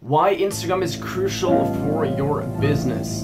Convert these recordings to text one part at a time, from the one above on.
Why Instagram is crucial for your business.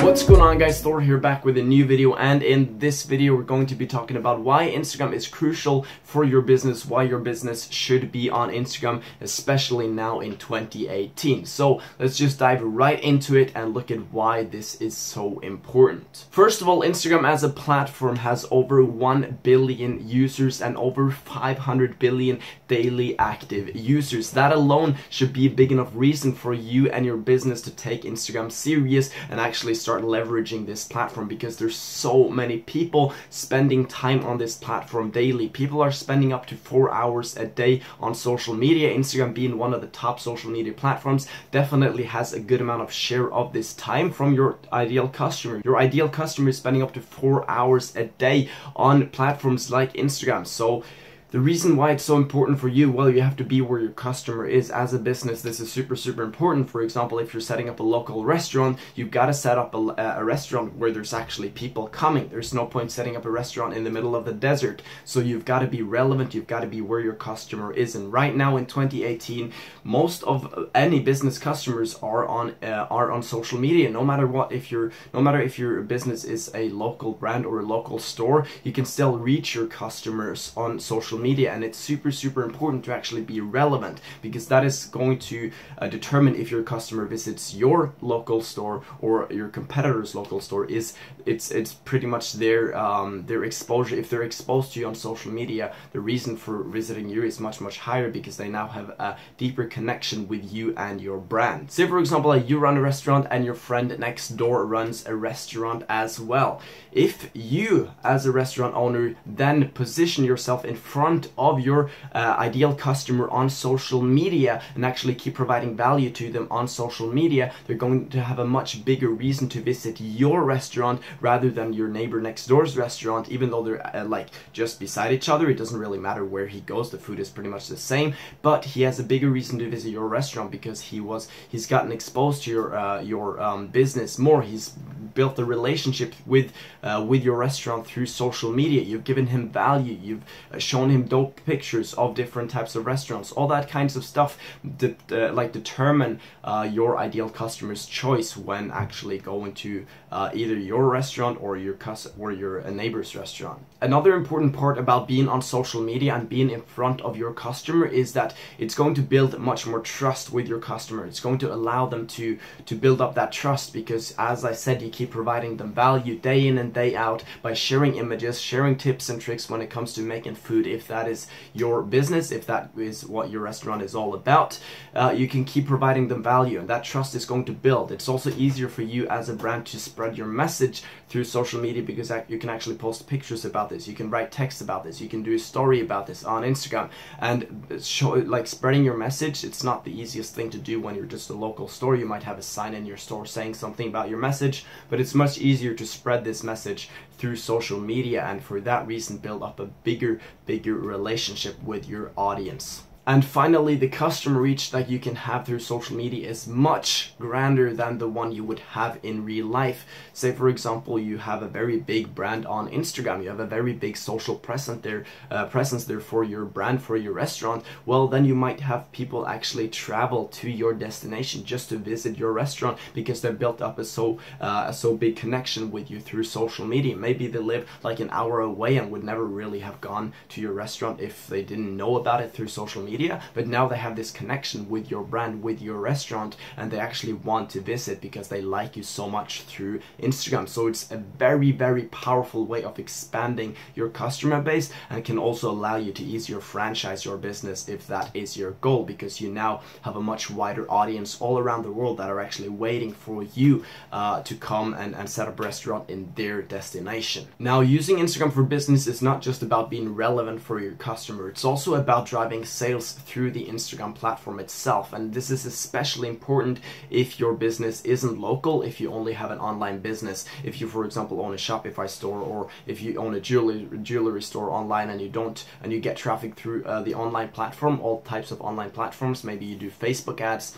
What's going on, guys? Thor here, back with a new video, and in this video we're going to be talking about why Instagram is crucial for your business, why your business should be on Instagram, especially now in 2018. So let's just dive right into it and look at why this is so important. First of all, Instagram as a platform has over 1 billion users and over 500 billion daily active users. That alone should be a big enough reason for you and your business to take Instagram serious and actually start leveraging this platform, because there's so many people spending time on this platform daily. People are spending up to 4 hours a day on social media. Instagram, being one of the top social media platforms, definitely has a good amount of share of this time from your ideal customer. Your ideal customer is spending up to 4 hours a day on platforms like Instagram. So the reason why it's so important for you, well, you have to be where your customer is. As a business, this is super important. For example, if you're setting up a local restaurant, you've got to set up a restaurant where there's actually people coming. There's no point setting up a restaurant in the middle of the desert. So you've got to be relevant, you've got to be where your customer is. And right now in 2018, most of any business customers are on social media. No matter what, no matter if your business is a local brand or a local store, you can still reach your customers on social media, and it's super important to actually be relevant, because that is going to determine if your customer visits your local store or your competitor's local store. It's pretty much their exposure. If they're exposed to you on social media, the reason for visiting you is much higher, because they now have a deeper connection with you and your brand. Say for example, like you run a restaurant and your friend next door runs a restaurant as well. If you as a restaurant owner then position yourself in front of your ideal customer on social media and actually keep providing value to them on social media, they're going to have a much bigger reason to visit your restaurant rather than your neighbor next door's restaurant. Even though they're like just beside each other, it doesn't really matter where he goes, the food is pretty much the same, but he has a bigger reason to visit your restaurant because he's gotten exposed to your business more. He's built a relationship with your restaurant through social media. You've given him value, you've shown him dope pictures of different types of restaurants. All that kinds of stuff like determine your ideal customer's choice when actually going to either your restaurant or your neighbor's restaurant. Another important part about being on social media and being in front of your customer is that it's going to build much more trust with your customer. It's going to allow them to build up that trust, because as I said, you keep providing them value day in and day out by sharing images, sharing tips and tricks when it comes to making food. If that is your business, if that is what your restaurant is all about, you can keep providing them value, and that trust is going to build. It's also easier for you as a brand to spread your message through social media, because you can actually post pictures about this, you can write text about this, you can do a story about this on Instagram, and like spreading your message. It's not the easiest thing to do when you're just a local store. You might have a sign in your store saying something about your message, but it's much easier to spread this message through social media, and for that reason build up a bigger relationship with your audience. And finally, the customer reach that you can have through social media is much grander than the one you would have in real life. Say for example, you have a very big brand on Instagram, you have a very big social presence there for your brand, for your restaurant. Well, then you might have people actually travel to your destination just to visit your restaurant, because they've built up a so big connection with you through social media. Maybe they live like an hour away and would never really have gone to your restaurant if they didn't know about it through social media. But now they have this connection with your brand, with your restaurant, and they actually want to visit because they like you so much through Instagram. So it's a very powerful way of expanding your customer base, and can also allow you to easier franchise your business if that is your goal, because you now have a much wider audience all around the world that are actually waiting for you to come and set up a restaurant in their destination. Now, using Instagram for business is not just about being relevant for your customer, it's also about driving sales sales through the Instagram platform itself. And this is especially important if your business isn't local, if you only have an online business. If you, for example, own a Shopify store, or if you own a jewelry store online and you get traffic through the online platform, all types of online platforms. Maybe you do Facebook ads,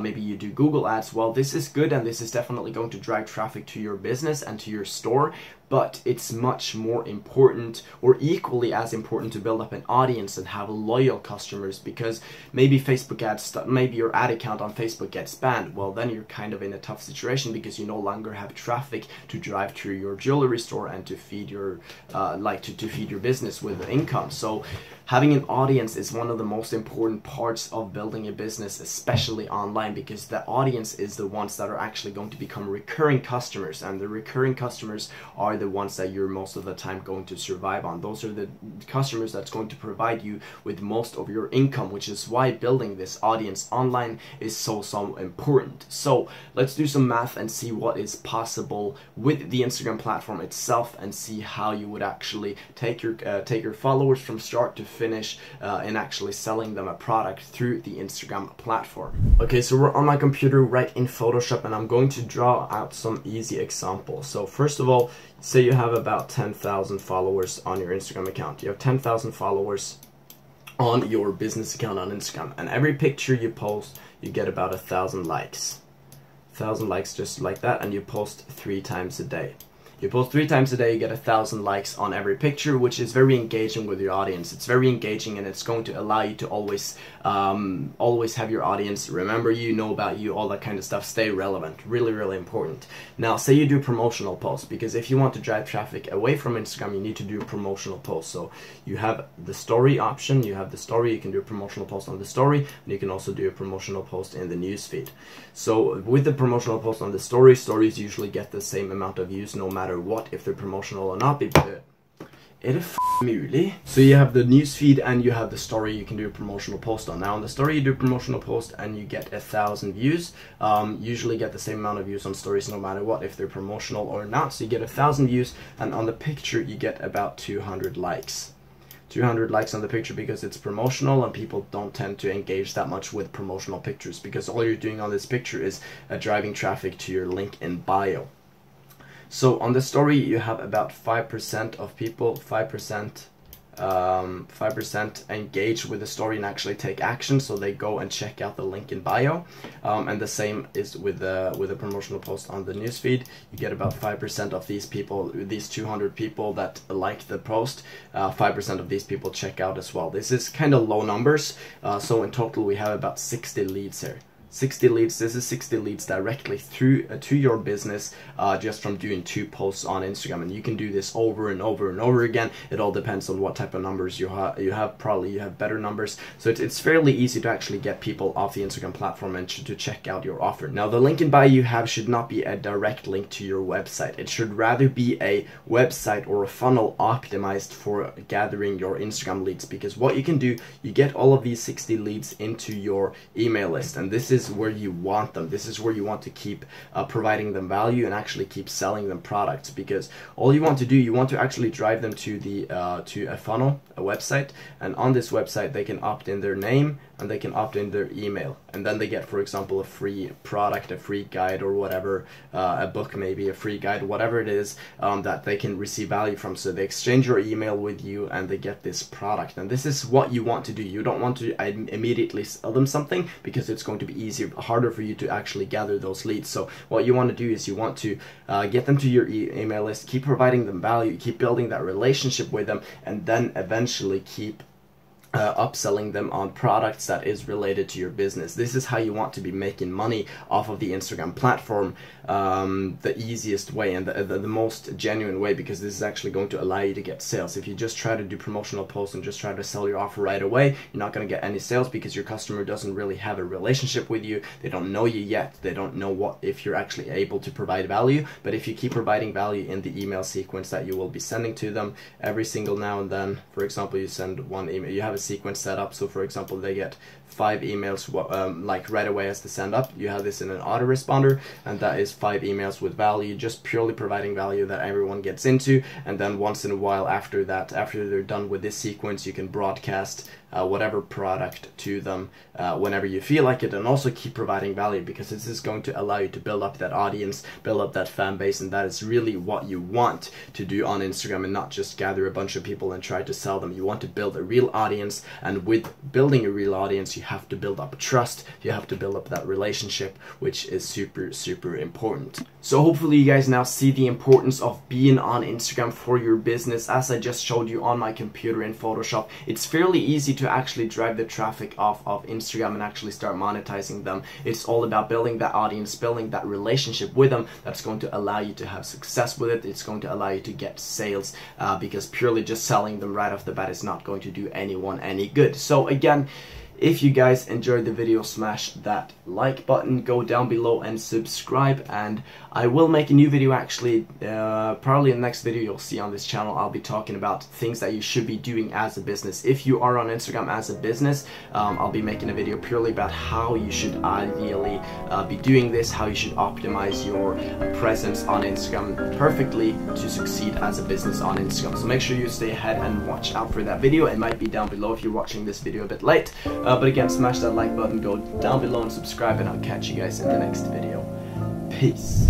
maybe you do Google ads. Well, this is good, and this is definitely going to drive traffic to your business and to your store. But it's much more important, or equally as important, to build up an audience and have loyal customers, because maybe Facebook ads, maybe your ad account on Facebook gets banned. Well, then you're kind of in a tough situation, because you no longer have traffic to drive through your jewelry store and to feed your to feed your business with income. So having an audience is one of the most important parts of building a business, especially online, because the audience is the ones that are actually going to become recurring customers, and the recurring customers are the ones that you're most of the time going to survive on. Those are the customers that's going to provide you with most of your income, which is why building this audience online is so important. So let's do some math and see what is possible with the Instagram platform itself, and see how you would actually take your followers from start to finish in actually selling them a product through the Instagram platform. Okay, so we're on my computer right in Photoshop, and I'm going to draw out some easy examples. So first of all, say you have about 10,000 followers on your Instagram account. You have 10,000 followers on your business account on Instagram, and every picture you post, you get about 1,000 likes. 1,000 likes just like that, and you post 3 times a day. You post 3 times a day, you get 1,000 likes on every picture, which is very engaging with your audience. It's very engaging, and it's going to allow you to always have your audience remember you, know about you, all that kind of stuff. Stay relevant. Really, really important. Now, say you do promotional posts, because if you want to drive traffic away from Instagram, you need to do a promotional post. So you have the story option, you have the story, you can do a promotional post on the story, and you can also do a promotional post in the newsfeed. So with the promotional post on the story, stories usually get the same amount of views no matter what, if they're promotional or not. So you have the newsfeed and you have the story you can do a promotional post on. Now on the story you do a promotional post and you get 1,000 views. Usually get the same amount of views on stories no matter what, if they're promotional or not. So you get 1,000 views, and on the picture you get about 200 likes. 200 likes on the picture, because it's promotional and people don't tend to engage that much with promotional pictures, because all you're doing on this picture is driving traffic to your link in bio. So on the story you have about 5% of people, 5% engage with the story and actually take action, so they go and check out the link in bio. And the same is with the promotional post on the newsfeed. You get about 5% of these people, these 200 people that like the post, 5% of these people check out as well. This is kind of low numbers, so in total we have about 60 leads here. 60 leads. This is 60 leads directly through to your business, just from doing 2 posts on Instagram. And you can do this over and over and over again. It all depends on what type of numbers you have. Probably you have better numbers, so it's fairly easy to actually get people off the Instagram platform and to check out your offer. Now the link in bio you have should not be a direct link to your website. It should rather be a website or a funnel optimized for gathering your Instagram leads, because what you can do, you get all of these 60 leads into your email list, and this is where you want them. This is where you want to keep providing them value and actually keep selling them products, because all you want to do, you want to actually drive them to the to a funnel, a website, and on this website they can opt in their name and they can opt in their email, and then they get, for example, a free product, a free guide, or whatever, a book, maybe a free guide, whatever it is, that they can receive value from. So they exchange your email with you and they get this product, and this is what you want to do. You don't want to immediately sell them something, because it's going to be harder for you to actually gather those leads. So what you want to do is you want to get them to your email list, keep providing them value, keep building that relationship with them, and then eventually keep upselling them on products that is related to your business. This is how you want to be making money off of the Instagram platform, the easiest way and the most genuine way, because this is actually going to allow you to get sales. If you just try to do promotional posts and just try to sell your offer right away, you're not going to get any sales, because your customer doesn't really have a relationship with you. They don't know you yet. They don't know if you're actually able to provide value. But if you keep providing value in the email sequence that you will be sending to them every single now and then, for example, you send one email, you have a sequence set up, so for example they get 5 emails like right away as the send up. You have this in an autoresponder, and that is 5 emails with value, just purely providing value that everyone gets into. And then once in a while after that, after they're done with this sequence, you can broadcast whatever product to them whenever you feel like it, and also keep providing value, because this is going to allow you to build up that audience, build up that fan base, and that is really what you want to do on Instagram, and not just gather a bunch of people and try to sell them. You want to build a real audience, and with building a real audience, you have to build up trust, you have to build up that relationship, which is super important. So hopefully you guys now see the importance of being on Instagram for your business. As I just showed you on my computer in Photoshop, it's fairly easy to actually drive the traffic off of Instagram and actually start monetizing them. It's all about building that audience, building that relationship with them. That's going to allow you to have success with it. It's going to allow you to get sales, because purely just selling them right off the bat is not going to do anyone any good. So again, if you guys enjoyed the video, smash that like button, go down below and subscribe, and I will make a new video actually, probably in the next video you'll see on this channel. I'll be talking about things that you should be doing as a business. If you are on Instagram as a business, I'll be making a video purely about how you should ideally be doing this, how you should optimize your presence on Instagram perfectly to succeed as a business on Instagram. So make sure you stay ahead and watch out for that video. It might be down below if you're watching this video a bit late. But again, smash that like button, go down below and subscribe, and I'll catch you guys in the next video. Peace.